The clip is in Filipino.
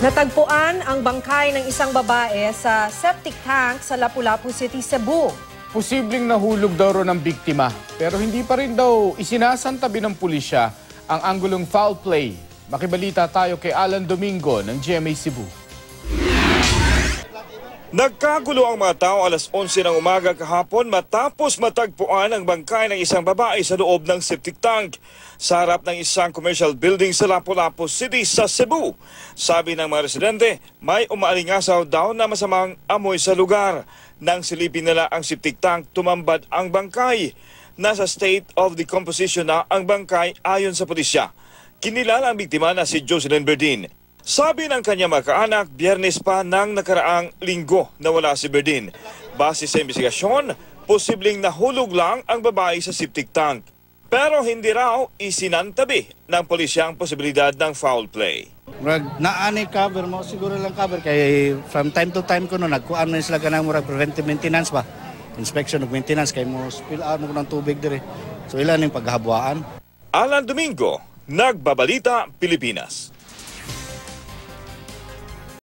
Natagpuan ang bangkay ng isang babae sa septic tank sa Lapu-Lapu City, Cebu. Posibleng nahulog daw ro ng biktima, pero hindi pa rin daw isinasantabi ng pulisya ang anggulong foul play. Makibalita tayo kay Alan Domingo ng GMA Cebu. Nagkagulo ang mga tao alas 11 ng umaga kahapon matapos matagpuan ang bangkay ng isang babae sa loob ng septic tank sa harap ng isang commercial building sa Lapu-Lapu City sa Cebu. Sabi ng mga residente, may umaalingasaw daw na masamang amoy sa lugar. Nang silipin nila ang septic tank, tumambad ang bangkay. Nasa state of decomposition na ang bangkay ayon sa pulisya. Kinilala ang biktima na si Jocelyn Berdin. Sabi ng kanyang mga kaanak, Biyernes pa ng nakaraang linggo na wala si Berdin. Base sa investigasyon, posibleng nahulog lang ang babae sa septic tank. Pero hindi raw isinantabi ng pulisya ang posibilidad ng foul play. Naanay cover mo, siguro lang cover. Kaya from time to time ko no, nagkuhan na sila ganang murag preventive maintenance ba? Inspection of maintenance, kaya mo spill out mo ng tubig dire. So ilan yung paghabuaan. Alan Domingo, Nagbabalita, Pilipinas.